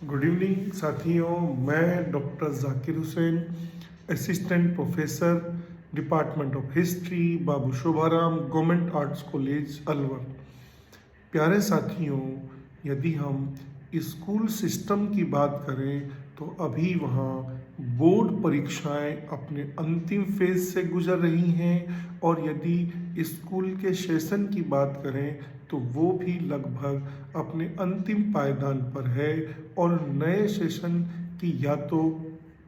Good evening साथियों, मैं doctor Zakir Hussain, assistant professor, department of history, Babu Shobharam government arts college Alwar. प्यारे साथियों, यदि हम स्कूल सिस्टम की बात करें तो अभी वहाँ बोर्ड परीक्षाएं अपने अंतिम फेज से गुजर रही हैं, और यदि स्कूल के सेशन की बात करें तो वो भी लगभग अपने अंतिम पायदान पर है। और नए सेशन की या तो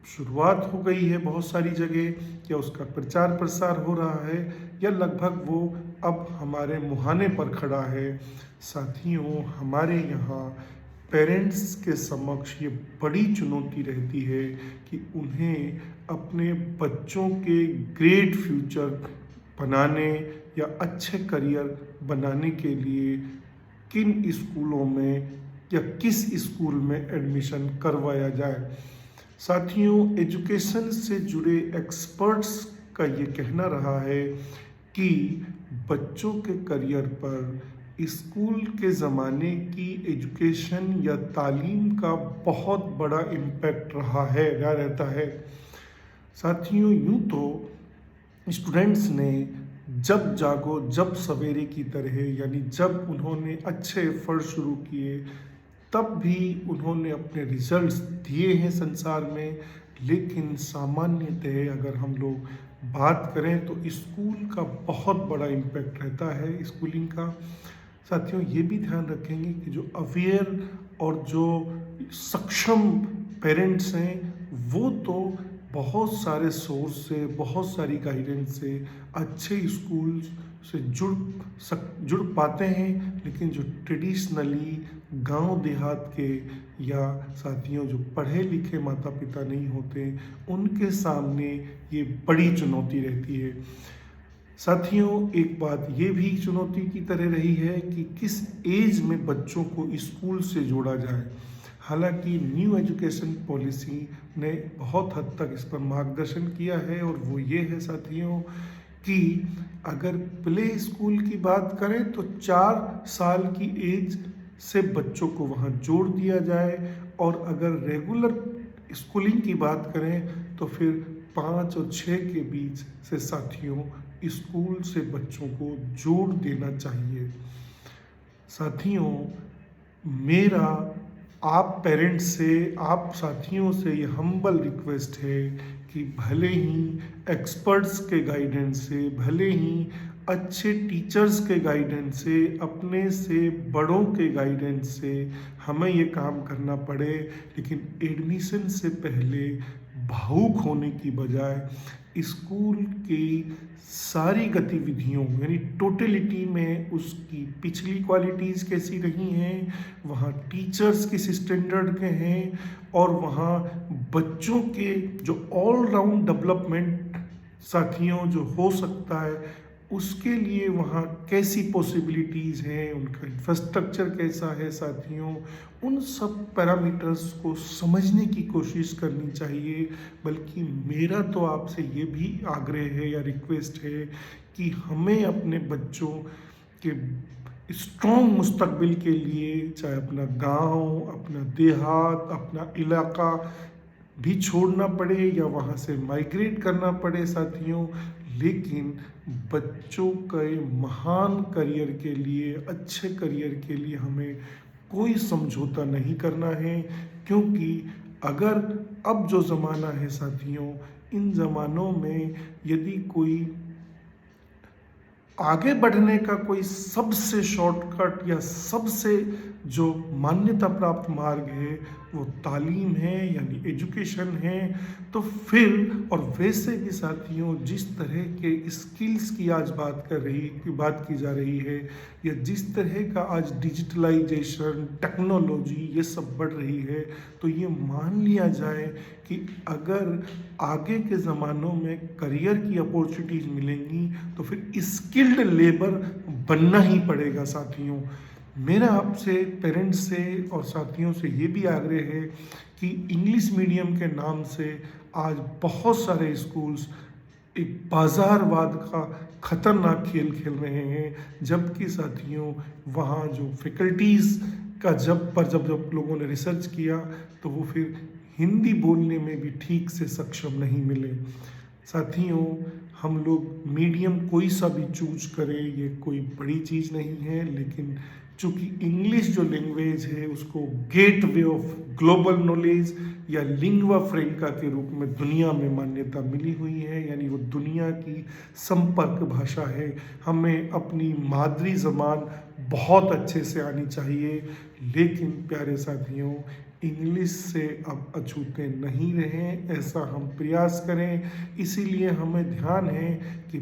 शुरुआत हो गई है बहुत सारी जगह, या उसका प्रचार प्रसार हो रहा है, या लगभग वो अब हमारे मुहाने पर खड़ा है। साथियों, हमारे यहाँ पेरेंट्स के समक्ष ये बड़ी चुनौती रहती है कि उन्हें अपने बच्चों के ग्रेट फ्यूचर बनाने या अच्छे करियर बनाने के लिए किन स्कूलों में या किस स्कूल में एडमिशन करवाया जाए। साथियों, एजुकेशन से जुड़े एक्सपर्ट्स का ये कहना रहा है कि बच्चों के करियर पर स्कूल के ज़माने की एजुकेशन या तालीम का बहुत बड़ा इम्पैक्ट रहा है या रहता है। साथियों, यूँ तो स्टूडेंट्स ने जब जागो जब सवेरे की तरह, यानी जब उन्होंने अच्छे एफर्ट शुरू किए तब भी उन्होंने अपने रिजल्ट्स दिए हैं संसार में। लेकिन सामान्यतः अगर हम लोग बात करें तो स्कूल का बहुत बड़ा इम्पैक्ट रहता है स्कूलिंग का। साथियों, ये भी ध्यान रखेंगे कि जो अवेयर और जो सक्षम पेरेंट्स हैं वो तो बहुत सारे सोर्स से, बहुत सारी गाइडेंस से अच्छे स्कूल से जुड़ पाते हैं। लेकिन जो ट्रेडिशनली गांव देहात के या साथियों जो पढ़े लिखे माता पिता नहीं होते, उनके सामने ये बड़ी चुनौती रहती है। साथियों, एक बात ये भी चुनौती की तरह रही है कि किस एज में बच्चों को स्कूल से जोड़ा जाए। हालांकि न्यू एजुकेशन पॉलिसी ने बहुत हद तक इस पर मार्गदर्शन किया है, और वो ये है साथियों कि अगर प्ले स्कूल की बात करें तो 4 साल की एज से बच्चों को वहाँ जोड़ दिया जाए, और अगर रेगुलर स्कूलिंग की बात करें तो फिर 5 और 6 के बीच से साथियों स्कूल से बच्चों को जोड़ देना चाहिए। साथियों, मेरा आप पेरेंट्स से, आप साथियों से ये हम्बल रिक्वेस्ट है कि भले ही एक्सपर्ट्स के गाइडेंस से, भले ही अच्छे टीचर्स के गाइडेंस से, अपने से बड़ों के गाइडेंस से हमें ये काम करना पड़े, लेकिन एडमिशन से पहले भावुक होने की बजाय स्कूल की सारी गतिविधियों यानी टोटलिटी में उसकी पिछली क्वालिटीज़ कैसी रही हैं, वहाँ टीचर्स किस स्टैंडर्ड के हैं, और वहाँ बच्चों के जो ऑल राउंड डेवलपमेंट साथियों जो हो सकता है उसके लिए वहाँ कैसी पॉसिबिलिटीज़ हैं, उनका इंफ्रास्ट्रक्चर कैसा है साथियों, उन सब पैरामीटर्स को समझने की कोशिश करनी चाहिए। बल्कि मेरा तो आपसे ये भी आग्रह है या रिक्वेस्ट है कि हमें अपने बच्चों के स्ट्रॉन्ग मुस्तकबिल के लिए, चाहे अपना गांव, अपना देहात, अपना इलाका भी छोड़ना पड़े या वहाँ से माइग्रेट करना पड़े साथियों, लेकिन बच्चों के महान करियर के लिए, अच्छे करियर के लिए हमें कोई समझौता नहीं करना है। क्योंकि अगर अब जो ज़माना है साथियों, इन ज़मानों में यदि कोई आगे बढ़ने का कोई सबसे शॉर्टकट या सबसे जो मान्यता प्राप्त मार्ग है वो तालीम है, यानी एजुकेशन है, तो फिर और वैसे भी साथियों जिस तरह के स्किल्स की आज बात की जा रही है, या जिस तरह का आज डिजिटलाइजेशन, टेक्नोलॉजी ये सब बढ़ रही है, तो ये मान लिया जाए कि अगर आगे के ज़मानों में करियर की अपॉर्चुनिटीज़ मिलेंगी तो फिर स्किल्ड लेबर बनना ही पड़ेगा साथियों। मेरा आपसे, पेरेंट्स से और साथियों से ये भी आग्रह है कि इंग्लिश मीडियम के नाम से आज बहुत सारे स्कूल्स एक बाज़ारवाद का खतरनाक खेल खेल रहे हैं, जबकि साथियों वहाँ जो फैकल्टीज़ का जब लोगों ने रिसर्च किया तो वो फिर हिंदी बोलने में भी ठीक से सक्षम नहीं मिले। साथियों, हम लोग मीडियम कोई सा भी चूज करें ये कोई बड़ी चीज़ नहीं है, लेकिन चूंकि इंग्लिश जो लैंग्वेज है उसको गेटवे ऑफ ग्लोबल नॉलेज या लिंग्वा फ्रैंका के रूप में दुनिया में मान्यता मिली हुई है, यानी वो दुनिया की संपर्क भाषा है। हमें अपनी मादरी ज़बान बहुत अच्छे से आनी चाहिए, लेकिन प्यारे साथियों, इंग्लिश से अब अछूते नहीं रहें, ऐसा हम प्रयास करें। इसीलिए हमें ध्यान है कि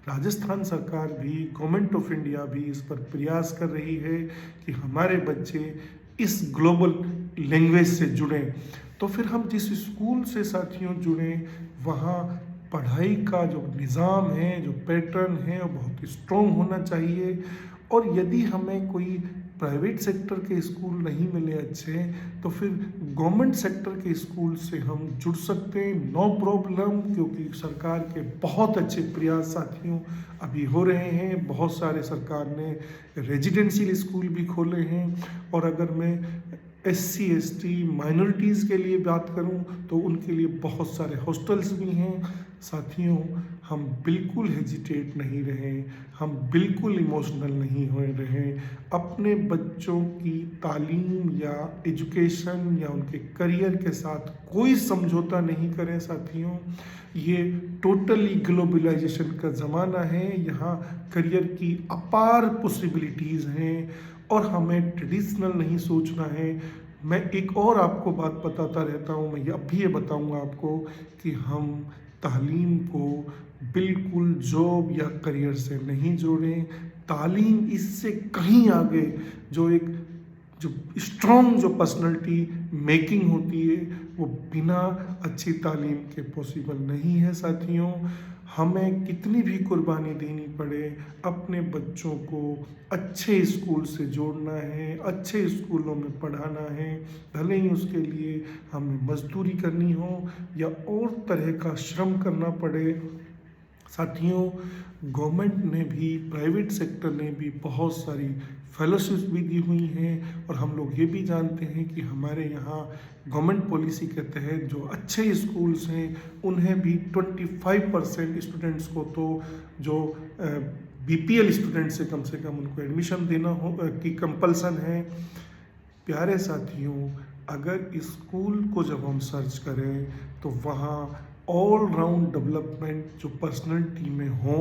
राजस्थान सरकार भी, गवर्नमेंट ऑफ इंडिया भी इस पर प्रयास कर रही है कि हमारे बच्चे इस ग्लोबल लैंग्वेज से जुड़ें। तो फिर हम जिस स्कूल से साथियों जुड़ें, वहाँ पढ़ाई का जो निज़ाम है, जो पैटर्न है, वो बहुत स्ट्रॉन्ग होना चाहिए। और यदि हमें कोई प्राइवेट सेक्टर के स्कूल नहीं मिले अच्छे, तो फिर गवर्नमेंट सेक्टर के स्कूल से हम जुड़ सकते हैं, नो प्रॉब्लम, क्योंकि सरकार के बहुत अच्छे प्रयास साथियों अभी हो रहे हैं। बहुत सारे सरकार ने रेजिडेंशियल स्कूल भी खोले हैं, और अगर मैं SC ST माइनॉरिटीज़ के लिए बात करूं तो उनके लिए बहुत सारे हॉस्टल्स भी हैं। साथियों, हम बिल्कुल हेजिटेट नहीं रहें, हम बिल्कुल इमोशनल नहीं हो रहें। अपने बच्चों की तालीम या एजुकेशन या उनके करियर के साथ कोई समझौता नहीं करें साथियों। ये टोटली ग्लोबलाइजेशन का ज़माना है, यहाँ करियर की अपार पॉसिबिलिटीज़ हैं और हमें ट्रेडिशनल नहीं सोचना है। मैं एक और आपको बात बताता रहता हूँ, मैं अब भी ये बताऊँगा आपको कि हम तालीम को बिल्कुल जॉब या करियर से नहीं जोड़ें। तालीम इससे कहीं आगे जो स्ट्रॉन्ग जो पर्सनालिटी मेकिंग होती है, वो बिना अच्छी तालीम के पॉसिबल नहीं है साथियों। हमें कितनी भी कुर्बानी देनी पड़े, अपने बच्चों को अच्छे स्कूल से जोड़ना है, अच्छे स्कूलों में पढ़ाना है, भले ही उसके लिए हमें मजदूरी करनी हो या और तरह का श्रम करना पड़े। साथियों, गवर्नमेंट ने भी, प्राइवेट सेक्टर ने भी बहुत सारी फेलोशिप्स भी दी हुई हैं, और हम लोग ये भी जानते हैं कि हमारे यहाँ गवर्नमेंट पॉलिसी के तहत जो अच्छे स्कूल्स हैं उन्हें भी 25% स्टूडेंट्स को तो जो BPL स्टूडेंट्स से कम उनको एडमिशन देना हो की कंपल्सन है। प्यारे साथियों, अगर स्कूल को जब हम सर्च करें तो वहाँ ऑल राउंड डेवलपमेंट जो पर्सनैलिटी में हो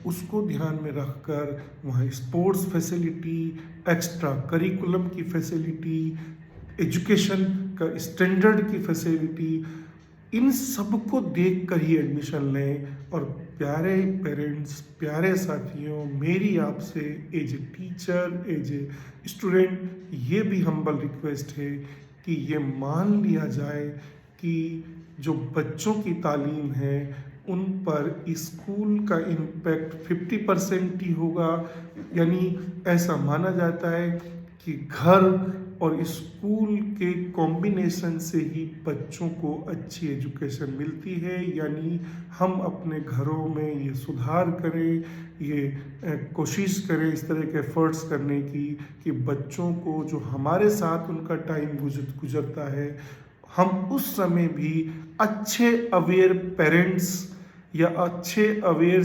उसको ध्यान में रखकर वहाँ स्पोर्ट्स फैसिलिटी, एक्स्ट्रा करिकुलम की फैसिलिटी, एजुकेशन का स्टैंडर्ड की फैसिलिटी, इन सबको देख कर ही एडमिशन लें। और प्यारे पेरेंट्स, प्यारे साथियों, मेरी आपसे as a teacher, as a student ये भी हम्बल रिक्वेस्ट है कि ये मान लिया जाए कि जो बच्चों की तालीम है उन पर स्कूल का इम्पैक्ट 50% ही होगा। यानी ऐसा माना जाता है कि घर और स्कूल के कॉम्बिनेशन से ही बच्चों को अच्छी एजुकेशन मिलती है। यानी हम अपने घरों में ये सुधार करें, ये कोशिश करें इस तरह के एफर्ट्स करने की कि बच्चों को जो हमारे साथ उनका टाइम गुजरता है, हम उस समय भी अच्छे अवेयर पेरेंट्स या अच्छे अवेयर